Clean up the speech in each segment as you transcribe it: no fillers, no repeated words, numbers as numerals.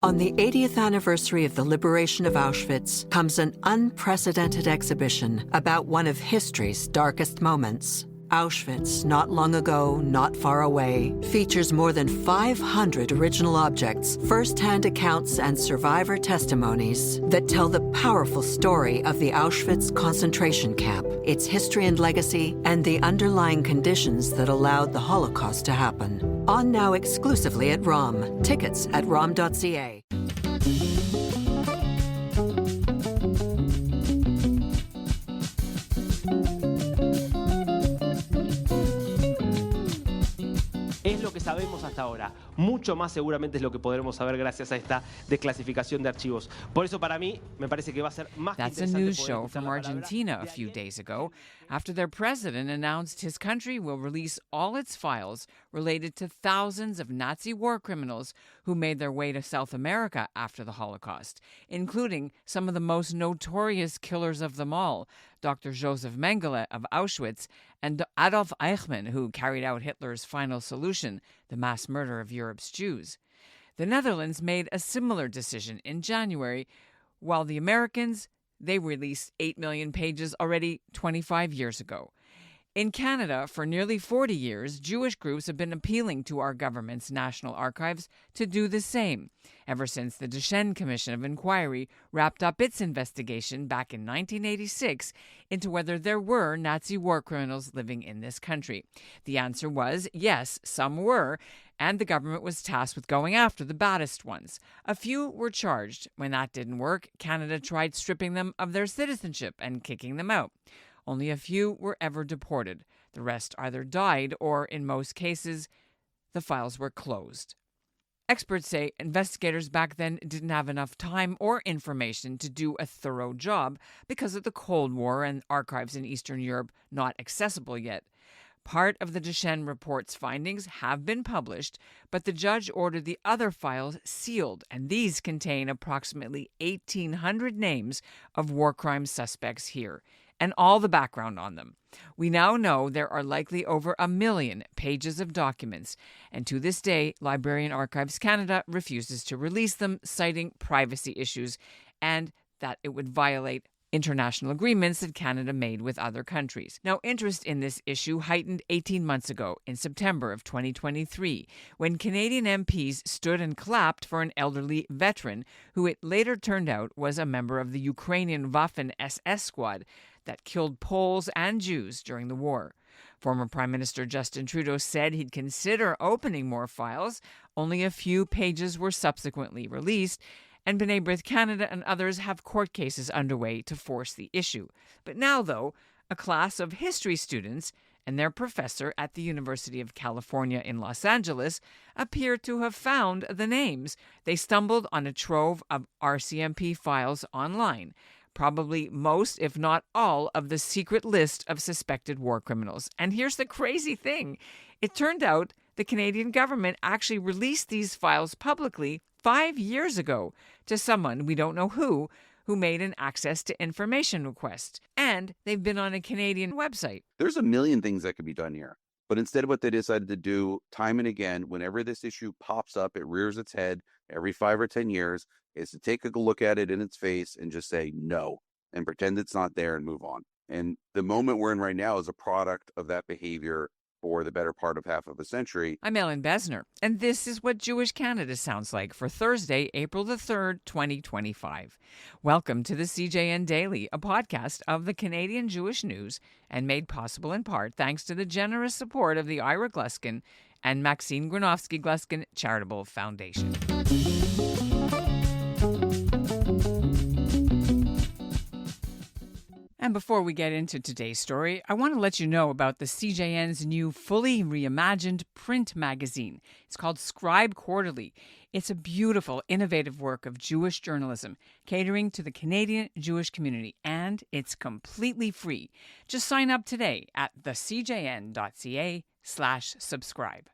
On the 80th anniversary of the liberation of Auschwitz comes an unprecedented exhibition about one of history's darkest moments. Auschwitz, not long ago, not far away, features more than 500 original objects, first-hand accounts, and survivor testimonies that tell the powerful story of the Auschwitz concentration camp, its history and legacy, and the underlying conditions that allowed the Holocaust to happen. On now exclusively at ROM. Tickets at rom.ca. Es lo que sabemos hasta ahora. Mucho más seguramente es lo que podremos saber gracias a esta desclasificación de archivos. Por eso para mí me parece que va a ser más que That's a news show from Argentina a few days ago after their president announced his country will release all its files related to thousands of Nazi war criminals who made their way to South America after the Holocaust, including some of the most notorious killers of them all, Dr. Josef Mengele of Auschwitz and Adolf Eichmann, who carried out Hitler's final solution, the mass murder of Europe's Jews. The Netherlands made a similar decision in January, while the Americans, they released 8 million pages already 25 years ago. In Canada, for nearly 40 years, Jewish groups have been appealing to our government's national archives to do the same, ever since the Deschênes Commission of Inquiry wrapped up its investigation back in 1986 into whether there were Nazi war criminals living in this country. The answer was yes, some were, and the government was tasked with going after the baddest ones. A few were charged. When that didn't work, Canada tried stripping them of their citizenship and kicking them out. Only a few were ever deported. The rest either died or, in most cases, the files were closed. Experts say investigators back then didn't have enough time or information to do a thorough job because of the Cold War and archives in Eastern Europe not accessible yet. Part of the Deschênes report's findings have been published, but the judge ordered the other files sealed, and these contain approximately 1,800 names of war crime suspects here, and all the background on them. We now know there are likely over 1 million pages of documents, and to this day, Librarian Archives Canada refuses to release them, citing privacy issues and that it would violate international agreements that Canada made with other countries. Now, interest in this issue heightened 18 months ago in September of 2023, when Canadian MPs stood and clapped for an elderly veteran who it later turned out was a member of the Ukrainian Waffen SS squad that killed Poles and Jews during the war. Former Prime Minister Justin Trudeau said he'd consider opening more files. Only a few pages were subsequently released, and B'nai B'rith Canada and others have court cases underway to force the issue. But now, though, a class of history students and their professor at the University of California in Los Angeles appear to have found the names. They stumbled on a trove of RCMP files online, probably most, if not all, of the secret list of suspected war criminals. And here's the crazy thing. It turned out the Canadian government actually released these files publicly 5 years ago to someone, we don't know who made an access to information request. And they've been on a Canadian website. There's a million things that could be done here. But instead, what they decided to do time and again, whenever this issue pops up, it rears its head every 5 or 10 years, is to take a look at it in its face and just say no and pretend it's not there and move on. And the moment we're in right now is a product of that behavior for the better part of half of a century. I'm Ellen Besner, and this is what Jewish Canada sounds like for Thursday, April the 3rd, 2025. Welcome to the CJN Daily, a podcast of the Canadian Jewish News, and made possible in part thanks to the generous support of the Ira Gluskin and Maxine Gronowski-Gluskin Charitable Foundation. And before we get into today's story, I want to let you know about the CJN's new fully reimagined print magazine. It's called Scribe Quarterly. It's a beautiful, innovative work of Jewish journalism, catering to the Canadian Jewish community, and it's completely free. Just sign up today at thecjn.ca/subscribe.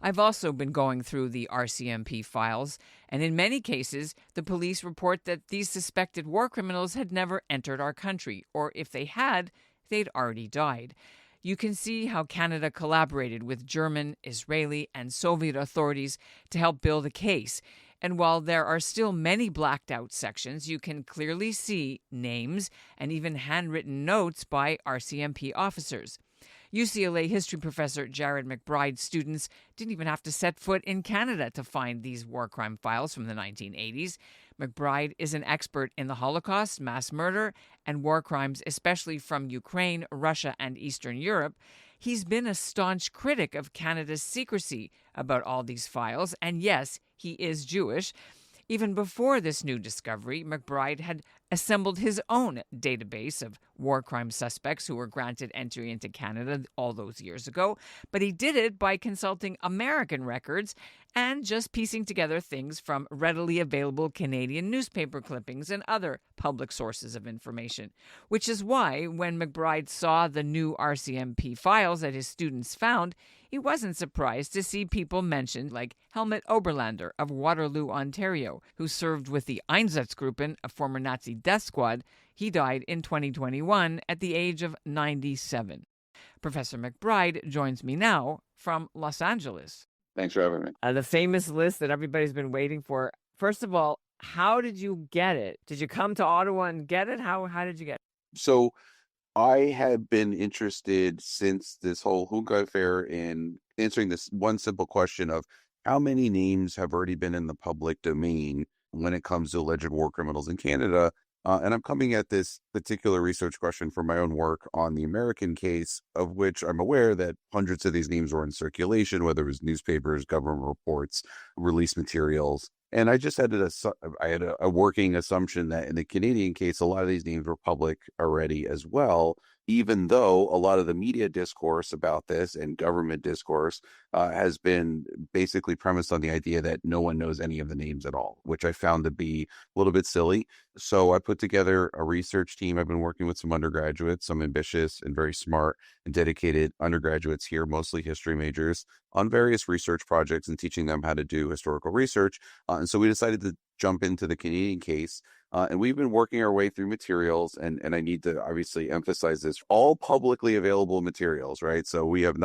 I've also been going through the RCMP files, and in many cases, the police report that these suspected war criminals had never entered our country, or if they had, they'd already died. you can see how Canada collaborated with German, Israeli, and Soviet authorities to help build a case. And while there are still many blacked out sections, you can clearly see names and even handwritten notes by RCMP officers. UCLA history professor Jared McBride's students didn't even have to set foot in Canada to find these war crime files from the 1980s. McBride is an expert in the Holocaust, mass murder, and war crimes, especially from Ukraine, Russia, and Eastern Europe. He's been a staunch critic of Canada's secrecy about all these files, and yes, he is Jewish. Even before this new discovery, McBride had assembled his own database of war crime suspects who were granted entry into Canada all those years ago, but he did it by consulting American records and just piecing together things from readily available Canadian newspaper clippings and other public sources of information. Which is why, when McBride saw the new RCMP files that his students found, he wasn't surprised to see people mentioned like Helmut Oberlander of Waterloo, Ontario, who served with the Einsatzgruppen, a former Nazi death squad. He died in 2021 at the age of 97. Professor McBride joins me now from Los Angeles. Thanks for having me. The famous list that everybody's been waiting for. First of all, how did you get it? Did you come to Ottawa and get it? How did you get it? So I have been interested since this whole Hunka affair in answering this one simple question of how many names have already been in the public domain when it comes to alleged war criminals in Canada. And I'm coming at this particular research question from my own work on the American case, of which I'm aware that hundreds of these names were in circulation, whether it was newspapers, government reports, release materials. And I just had a working assumption that in the Canadian case, a lot of these names were public already as well, even though a lot of the media discourse about this and government discourse has been basically premised on the idea that no one knows any of the names at all, which I found to be a little bit silly. So I put together a research team. I've been working with some undergraduates, some ambitious and very smart and dedicated undergraduates here, mostly history majors, on various research projects and teaching them how to do historical research. And so we decided to jump into the Canadian case. And we've been working our way through materials, and I need to obviously emphasize this, all publicly available materials, right? So we have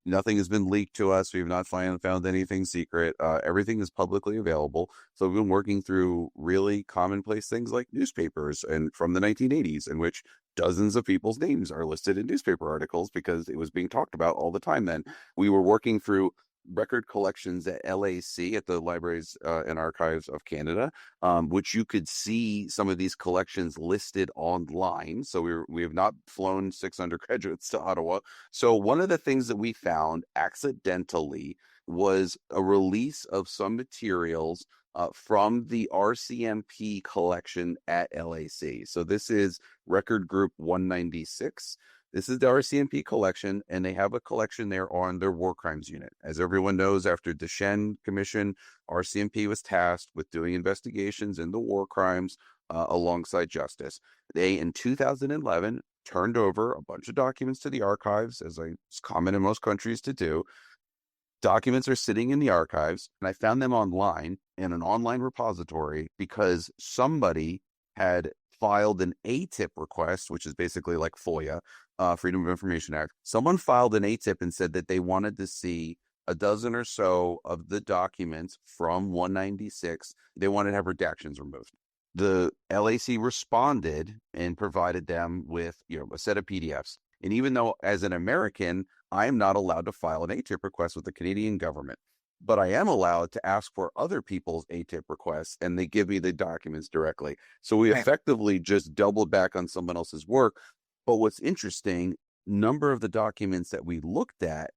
nothing has been leaked to us. We have not found anything secret. Everything is publicly available. So we've been working through really commonplace things like newspapers and from the 1980s, in which dozens of people's names are listed in newspaper articles because it was being talked about all the time then. We were working through record collections at LAC, at the Libraries and Archives of Canada, which you could see some of these collections listed online. So we have not flown 6 undergraduates to Ottawa. So one of the things that we found accidentally was a release of some materials from the RCMP collection at LAC. So this is record group 196. This is the RCMP collection, and they have a collection there on their war crimes unit. As everyone knows, after Deschênes Commission, RCMP was tasked with doing investigations into war crimes alongside justice. They, in 2011, turned over a bunch of documents to the archives, as it's common in most countries to do. Documents are sitting in the archives, and I found them online in an online repository because somebody had filed an ATIP request, which is basically like FOIA, Freedom of Information Act. Someone filed an ATIP and said that they wanted to see a dozen or so of the documents from 196. They wanted to have redactions removed. The LAC responded and provided them with, a set of PDFs. And even though as an American, I am not allowed to file an ATIP request with the Canadian government, but I am allowed to ask for other people's ATIP requests, and they give me the documents directly. So we effectively just doubled back on someone else's work. But what's interesting, number of the documents that we looked at,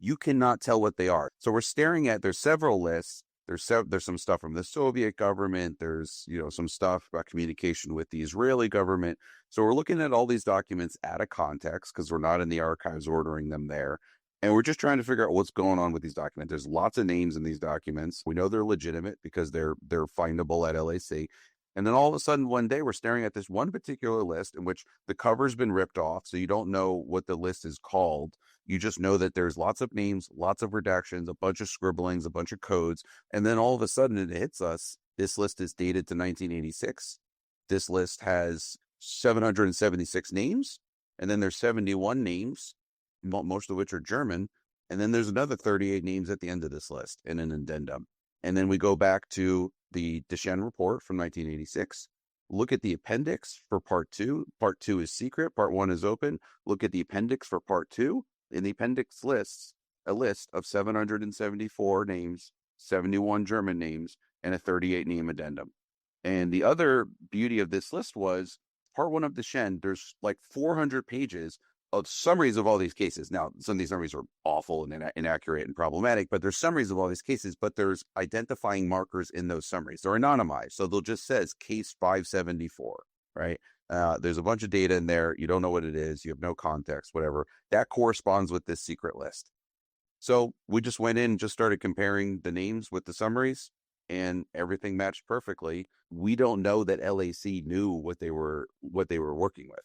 you cannot tell what they are. So we're staring at, there's several lists. There's some stuff from the Soviet government. There's, some stuff about communication with the Israeli government. So we're looking at all these documents out of context because we're not in the archives ordering them there. And we're just trying to figure out what's going on with these documents. There's lots of names in these documents. We know they're legitimate because they're findable at LAC. And then all of a sudden, one day, we're staring at this one particular list in which the cover's been ripped off. So you don't know what the list is called. You just know that there's lots of names, lots of redactions, a bunch of scribblings, a bunch of codes. And then all of a sudden it hits us. This list is dated to 1986. This list has 776 names. And then there's 71 names most of which are German. And then there's another 38 names at the end of this list in an addendum. And then we go back to the Deschênes report from 1986. Look at the appendix for part 2. Part 2 is secret. Part 1 is open. Look at the appendix for part 2. And the appendix lists a list of 774 names, 71 German names, and a 38 name addendum. And the other beauty of this list was part 1 of Deschênes, there's like 400 pages of summaries of all these cases. Now, some of these summaries are awful and inaccurate and problematic, but there's summaries of all these cases, but there's identifying markers in those summaries. They're anonymized. So they'll just says case 574, right? There's a bunch of data in there. You don't know what it is. You have no context, whatever. That corresponds with this secret list. So we just went in and just started comparing the names with the summaries, and everything matched perfectly. We don't know that LAC knew what they were working with.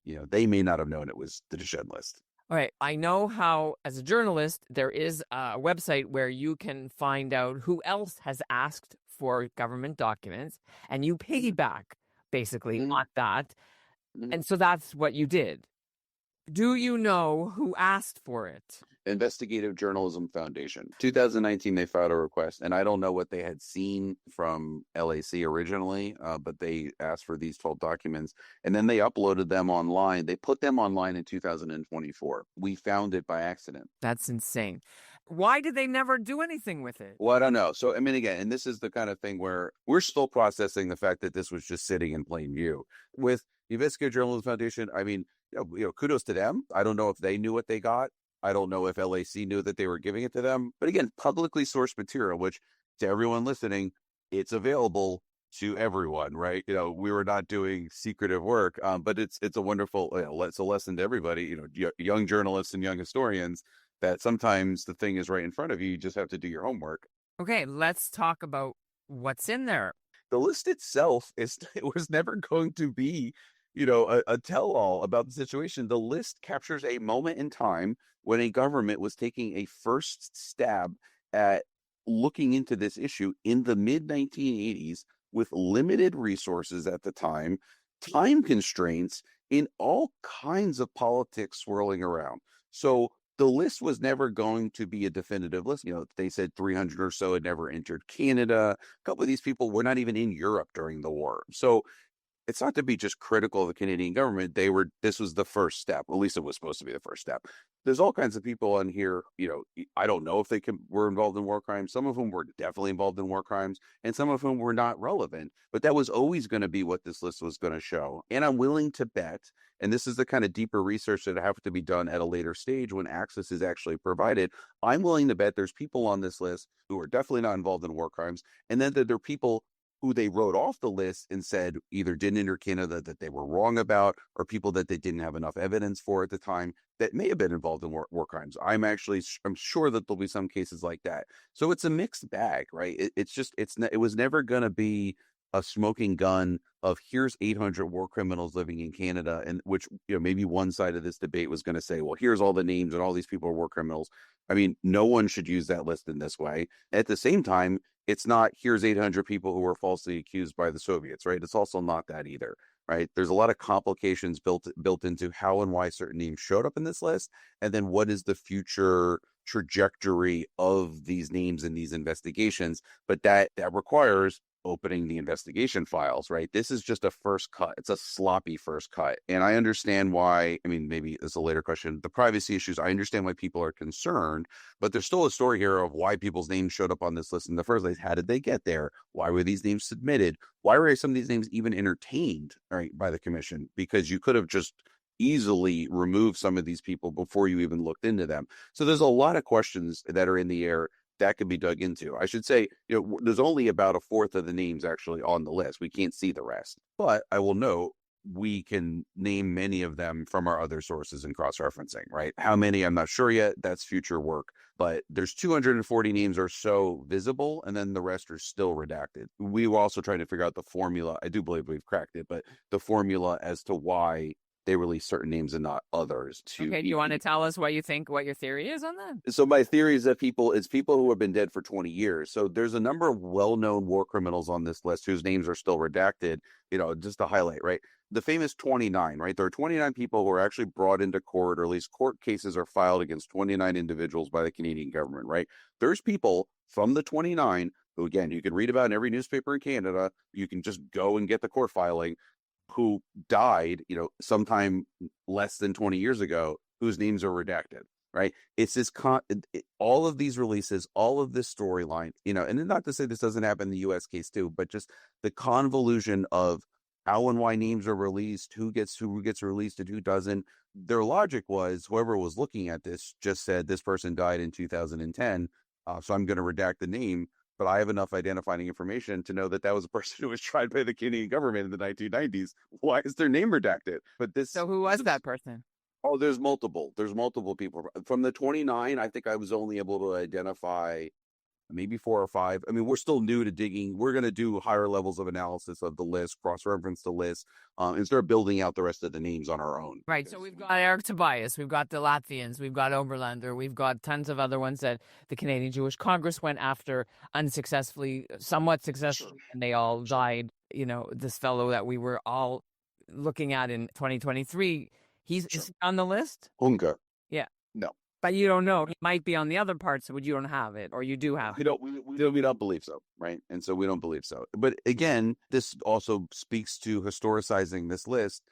You know, they may not have known it was the Deschênes list. All right. I know how, as a journalist, there is a website where you can find out who else has asked for government documents, and you piggyback basically on that. And so that's what you did. Do you know who asked for it? Investigative Journalism Foundation. 2019, they filed a request, and I don't know what they had seen from LAC originally, but they asked for these 12 documents, and then they uploaded them online. They put them online in 2024. We found it by accident. That's insane. Why did they never do anything with it? Well, I don't know. So, I mean, again, and this is the kind of thing where we're still processing the fact that this was just sitting in plain view. With the Investigative Journalism Foundation, I mean, kudos to them. I don't know if they knew what they got. I don't know if LAC knew that they were giving it to them. But again, publicly sourced material, which to everyone listening, it's available to everyone, right? We were not doing secretive work, but it's a wonderful, it's a lesson to everybody, young journalists and young historians, that sometimes the thing is right in front of you. You just have to do your homework. Okay, let's talk about what's in there. The list itself it was never going to be, a tell-all about the situation. The list captures a moment in time when a government was taking a first stab at looking into this issue in the mid-1980s with limited resources at the time, time constraints, in all kinds of politics swirling around. So the list was never going to be a definitive list. They said 300 or so had never entered Canada. A couple of these people were not even in Europe during the war. So it's not to be just critical of the Canadian government. This was the first step. At least it was supposed to be the first step. There's all kinds of people on here. I don't know if they were involved in war crimes. Some of them were definitely involved in war crimes, and some of them were not relevant. But that was always going to be what this list was going to show. And I'm willing to bet, and this is the kind of deeper research that have to be done at a later stage when access is actually provided. I'm willing to bet there's people on this list who are definitely not involved in war crimes, and then there are people who they wrote off the list and said either didn't enter Canada that they were wrong about, or people that they didn't have enough evidence for at the time that may have been involved in war crimes. I'm sure that there'll be some cases like that. So it's a mixed bag, right? It was never going to be a smoking gun of here's 800 war criminals living in Canada, and which maybe one side of this debate was going to say, well, here's all the names and all these people are war criminals. I mean, no one should use that list in this way. At the same time, it's not here's 800 people who were falsely accused by the Soviets, right? It's also not that either, right? There's a lot of complications built into how and why certain names showed up in this list, and then what is the future trajectory of these names in these investigations. But that requires opening the investigation files, right? This is just a first cut. It's a sloppy first cut. And I understand why, maybe it's a later question, the privacy issues, I understand why people are concerned, but there's still a story here of why people's names showed up on this list in the first place. How did they get there? Why were these names submitted? Why were some of these names even entertained, right, by the commission? Because you could have just easily removed some of these people before you even looked into them. So there's a lot of questions that are in the air that could be dug into. I should say, there's only about a fourth of the names actually on the list. We can't see the rest. But I will note, we can name many of them from our other sources and cross-referencing, right? How many, I'm not sure yet. That's future work. But there's 240 names or so visible, and then the rest are still redacted. We were also trying to figure out the formula. I do believe we've cracked it, but the formula as to why they release certain names and not others. Okay, do you want to tell us what you think, what your theory is on that? So my theory is that it's people who have been dead for 20 years. So there's a number of well-known war criminals on this list whose names are still redacted, just to highlight, right? The famous 29, right? There are 29 people who are actually brought into court, or at least court cases are filed against 29 individuals by the Canadian government, right? There's people from the 29 who, again, you can read about in every newspaper in Canada. You can just go and get the court filing, who died, sometime less than 20 years ago, whose names are redacted, right? It's this all of these releases, all of this storyline, and not to say this doesn't happen in the U.S. case too, but just the convolution of how and why names are released, who gets released and who doesn't. Their logic was whoever was looking at this just said this person died in 2010, so I'm going to redact the name. But I have enough identifying information to know that was a person who was tried by the Canadian government in the 1990s. Why is their name redacted? So who was that person? Oh, there's multiple people. From the 29, I think I was only able to identify maybe 4 or 5. I mean, we're still new to digging. We're going to do higher levels of analysis of the list, cross-reference the list, and start building out the rest of the names on our own. Right. So we've got Eric Tobias, we've got the Latvians, we've got Oberlander, we've got tons of other ones that the Canadian Jewish Congress went after unsuccessfully, somewhat successfully, and they all died. This fellow that we were all looking at in 2023, is he on the list? Unga. Yeah. No. But you don't know. He might be on the other parts, but you don't have it, or you do have it. We don't believe so, right? And so we don't believe so. But again, this also speaks to historicizing this list.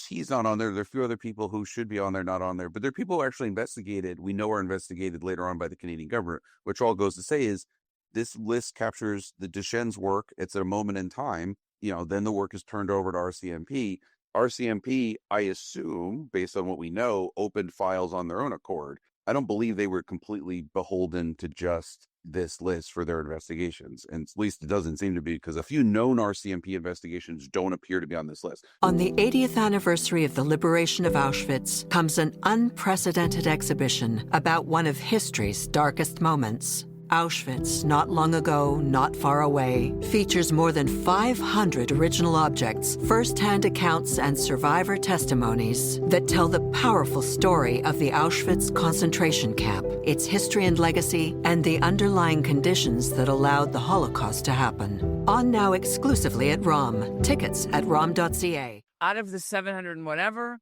He's not on there. There are a few other people who should be on there, not on there. But there are people who are actually investigated. We know are investigated later on by the Canadian government, which all goes to say is this list captures the Deschênes work. It's a moment in time. Then the work is turned over to RCMP. RCMP, I assume, based on what we know, opened files on their own accord. I don't believe they were completely beholden to just this list for their investigations. And at least it doesn't seem to be, because a few known RCMP investigations don't appear to be on this list. On the 80th anniversary of the liberation of Auschwitz comes an unprecedented exhibition about one of history's darkest moments. Auschwitz, not long ago, not far away, features more than 500 original objects, first-hand accounts, and survivor testimonies that tell the powerful story of the Auschwitz concentration camp, its history and legacy, and the underlying conditions that allowed the Holocaust to happen. On now exclusively at ROM. Tickets at rom.ca. Out of the 700 and whatever,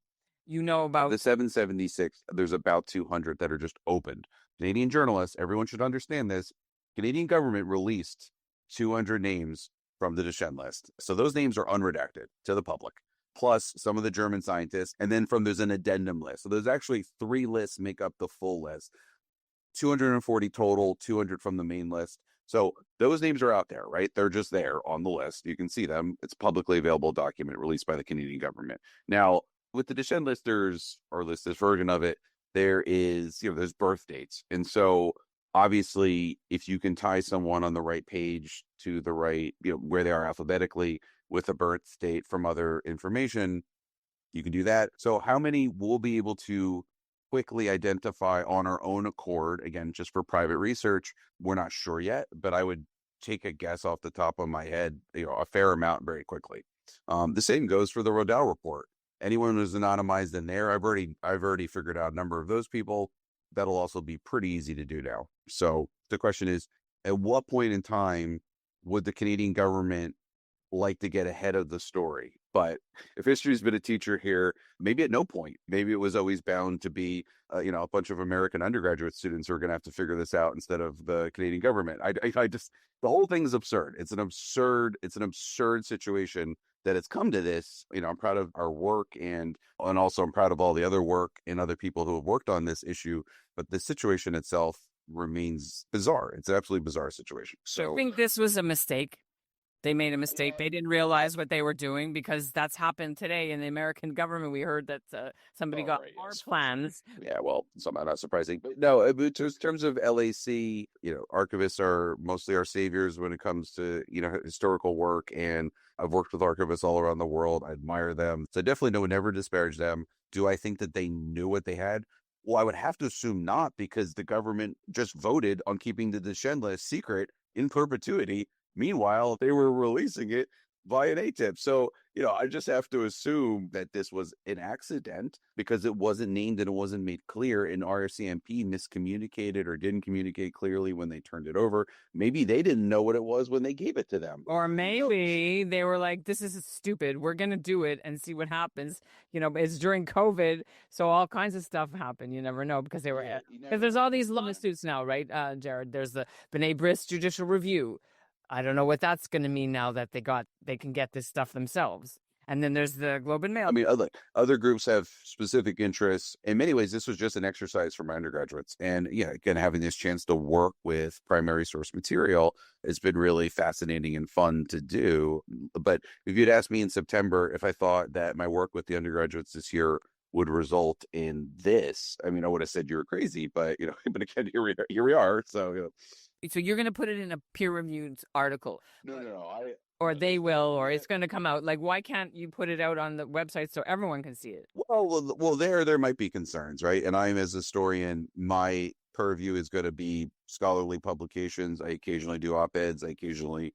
about the 776, there's about 200 that are just opened. Canadian journalists, everyone should understand this. Canadian government released 200 names from the Deschênes list. So those names are unredacted to the public, plus some of the German scientists. And then there's an addendum list. So there's actually 3 lists make up the full list. 240 total, 200 from the main list. So those names are out there, right? They're just there on the list. You can see them. It's a publicly available document released by the Canadian government. Now, with the Deschênes listers, or this version of it, there is, there's birth dates. And so obviously, if you can tie someone on the right page to the right, where they are alphabetically with a birth date from other information, you can do that. So how many we'll be able to quickly identify on our own accord, again, just for private research, we're not sure yet, but I would take a guess off the top of my head, a fair amount very quickly. The same goes for the Rodell report. Anyone who's anonymized in there, I've already figured out a number of those people. That'll also be pretty easy to do now. So the question is, at what point in time would the Canadian government like to get ahead of the story? But if history's been a teacher here, maybe at no point. Maybe it was always bound to be, a bunch of American undergraduate students who are going to have to figure this out instead of the Canadian government. I just, the whole thing is absurd. It's an absurd situation that it's come to this. I'm proud of our work, and also I'm proud of all the other work and other people who have worked on this issue. But the situation itself remains bizarre. It's an absolutely bizarre situation. So I think this was a mistake. They made a mistake. They didn't realize what they were doing, because that's happened today in the American government. We heard that somebody got more plans. Yeah, well, somehow not surprising. But no, in terms of LAC, archivists are mostly our saviors when it comes to, historical work. And I've worked with archivists all around the world. I admire them. So I definitely would never disparage them. Do I think that they knew what they had? Well, I would have to assume not, because the government just voted on keeping the Deschênes list secret in perpetuity. Meanwhile, they were releasing it via an ATIP. So, I just have to assume that this was an accident because it wasn't named and it wasn't made clear, and RCMP miscommunicated or didn't communicate clearly when they turned it over. Maybe they didn't know what it was when they gave it to them. Or maybe they were like, this is stupid. We're going to do it and see what happens. It's during COVID, so all kinds of stuff happened. You never know because there's all these lawsuits now, right, Jared? There's the B'nai B'rith judicial review. I don't know what that's going to mean now that they can get this stuff themselves. And then there's the Globe and Mail. I mean, other groups have specific interests. In many ways, this was just an exercise for my undergraduates. And again, having this chance to work with primary source material has been really fascinating and fun to do. But if you'd asked me in September if I thought that my work with the undergraduates this year would result in this, I mean, I would have said you were crazy. But but again, here we are. So So you're going to put it in a peer-reviewed article. No. Or they will, or it's going to come out. Like, why can't you put it out on the website so everyone can see it? Well, there might be concerns, right? And I'm, as a historian, my purview is going to be scholarly publications. I occasionally do op-eds. I occasionally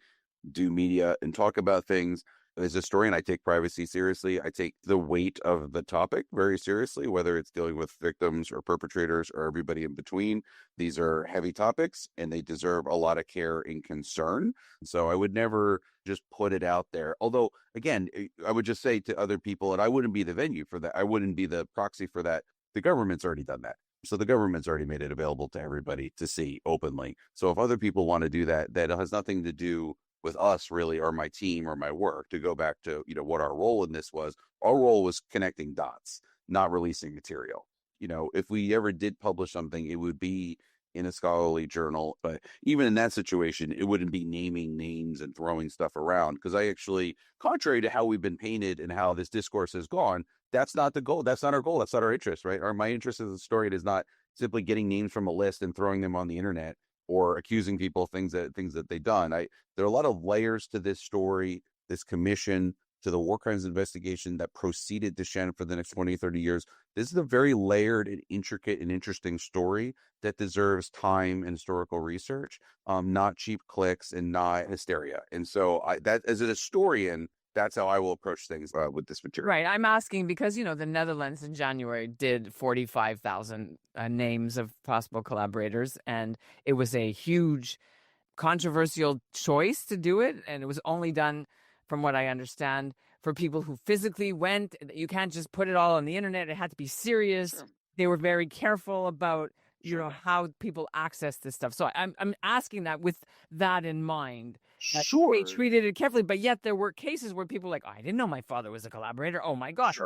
do media and talk about things. As a historian, I take privacy seriously. I take the weight of the topic very seriously, whether it's dealing with victims or perpetrators or everybody in between. These are heavy topics and they deserve a lot of care and concern. So I would never just put it out there. Although, again, I would just say to other people, and I wouldn't be the venue for that. I wouldn't be the proxy for that. The government's already done that. So the government's already made it available to everybody to see openly. So if other people want to do that, that has nothing to do with us really, or my team or my work. To go back to, what our role in this was, our role was connecting dots, not releasing material. If we ever did publish something, it would be in a scholarly journal. But even in that situation, it wouldn't be naming names and throwing stuff around. Because I actually, contrary to how we've been painted and how this discourse has gone, that's not the goal. That's not our goal. That's not our interest, right? My interest as a historian is not simply getting names from a list and throwing them on the internet or accusing people of things that they've done. There are a lot of layers to this story, this commission, to the war crimes investigation that preceded Deschênes for the next 20, 30 years. This is a very layered and intricate and interesting story that deserves time and historical research, not cheap clicks and not hysteria. And so that as a historian, that's how I will approach things with this material. Right. I'm asking because, the Netherlands in January did 45,000 names of possible collaborators, and it was a huge controversial choice to do it. And it was only done, from what I understand, for people who physically went. You can't just put it all on the internet. It had to be serious. Sure. They were very careful about, how people access this stuff. So I'm asking that with that in mind. Sure. They treated it carefully, but yet there were cases where people were like, I didn't know my father was a collaborator. Oh my gosh.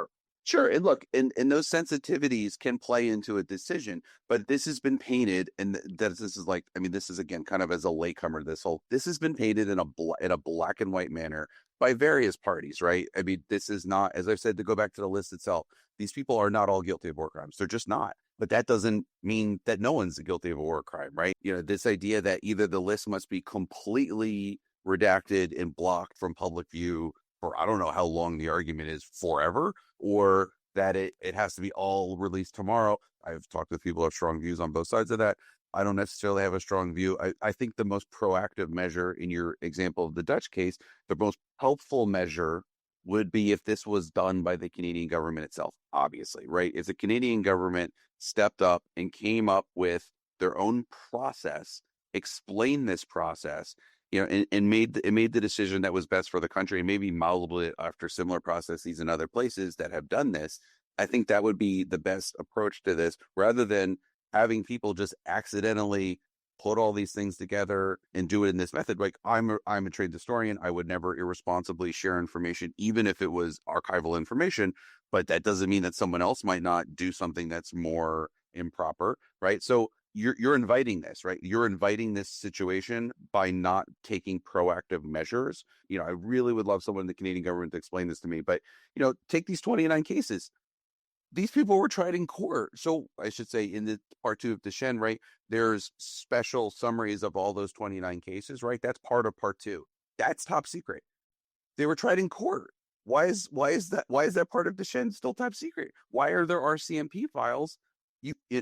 Sure. And look, and those sensitivities can play into a decision, but this has been painted, and this is like, this is again, kind of as a latecomer, this has been painted in a black and white manner by various parties, right? This is not, as I've said, to go back to the list itself, these people are not all guilty of war crimes. They're just not. But that doesn't mean that no one's guilty of a war crime, right? This idea that either the list must be completely redacted and blocked from public view for, I don't know how long the argument is, forever, or that it has to be all released tomorrow. I've talked with people who have strong views on both sides of that. I don't necessarily have a strong view. I think the most proactive measure in your example of the Dutch case, the most helpful measure would be if this was done by the Canadian government itself, obviously, right? If the Canadian government stepped up and came up with their own process, explained this process, and made the decision that was best for the country, and maybe modeled it after similar processes in other places that have done this, I think that would be the best approach to this, rather than having people just accidentally put all these things together and do it in this method. Like, I'm a trained historian. I would never irresponsibly share information, even if it was archival information, but that doesn't mean that someone else might not do something that's more improper, right? So you're inviting this, right? You're inviting this situation by not taking proactive measures. I really would love someone in the Canadian government to explain this to me, but, take these 29 cases. These people were tried in court. So I should say, in the part 2 of Deschênes, right, there's special summaries of all those 29 cases, right? That's part of part 2. That's top secret. They were tried in court. Why is that part of Deschênes still top secret? Why are there RCMP files?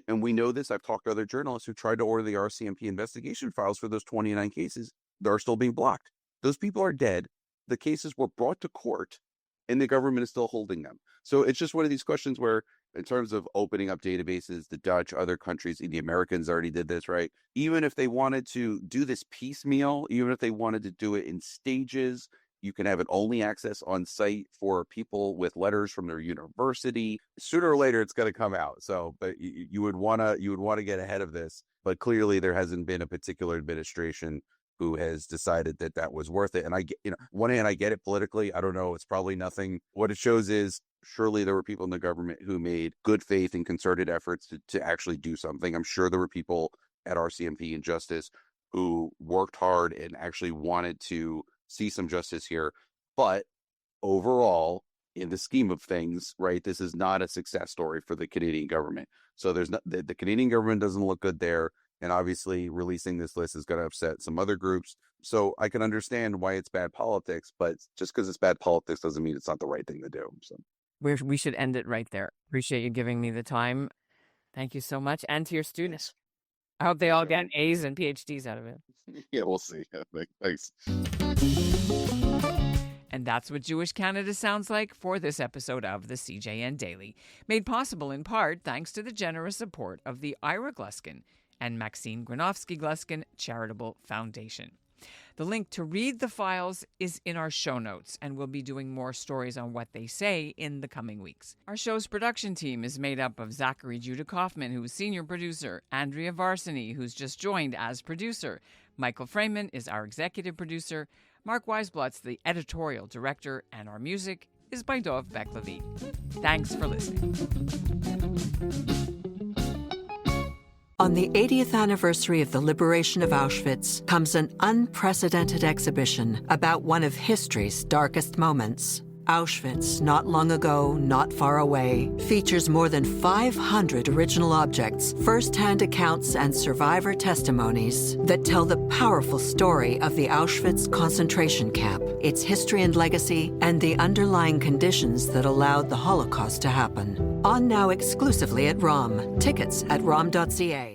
And we know this. I've talked to other journalists who tried to order the RCMP investigation files for those 29 cases. They're still being blocked. Those people are dead. The cases were brought to court. and the government is still holding them. So it's just one of these questions where, in terms of opening up databases, the Dutch, other countries, the Americans already did this, right? Even if they wanted to do this piecemeal, even if they wanted to do it in stages, you can have it only access on site for people with letters from their university. Sooner or later, it's going to come out. So, but you would want to get ahead of this. But clearly, there hasn't been a particular administration who has decided that that was worth it. And one hand, I get it politically. I don't know. It's probably nothing. What it shows is surely there were people in the government who made good faith and concerted efforts to actually do something. I'm sure there were people at RCMP and Justice who worked hard and actually wanted to see some justice here. But overall, in the scheme of things, right, this is not a success story for the Canadian government. So there's not, the Canadian government doesn't look good there. And obviously releasing this list is going to upset some other groups. So I can understand why it's bad politics, but just because it's bad politics doesn't mean it's not the right thing to do. So We should end it right there. Appreciate you giving me the time. Thank you so much. And to your students. I hope they all get A's and PhDs out of it. Yeah, we'll see. Thanks. And that's what Jewish Canada sounds like for this episode of the CJN Daily, made possible in part thanks to the generous support of the Ira Gluskin and Maxine Granofsky-Gluskin Charitable Foundation. The link to read the files is in our show notes, and we'll be doing more stories on what they say in the coming weeks. Our show's production team is made up of Zachary Judah Kaufman, who's senior producer, Andrea Varsany, who's just joined as producer, Michael Freeman is our executive producer, Mark Weisblatt's the editorial director, and our music is by Dov Beck-Levine. Thanks for listening. On the 80th anniversary of the liberation of Auschwitz comes an unprecedented exhibition about one of history's darkest moments. Auschwitz, Not Long Ago, Not Far Away, features more than 500 original objects, first-hand accounts, and survivor testimonies that tell the powerful story of the Auschwitz concentration camp, its history and legacy, and the underlying conditions that allowed the Holocaust to happen. On now exclusively at ROM. Tickets at rom.ca.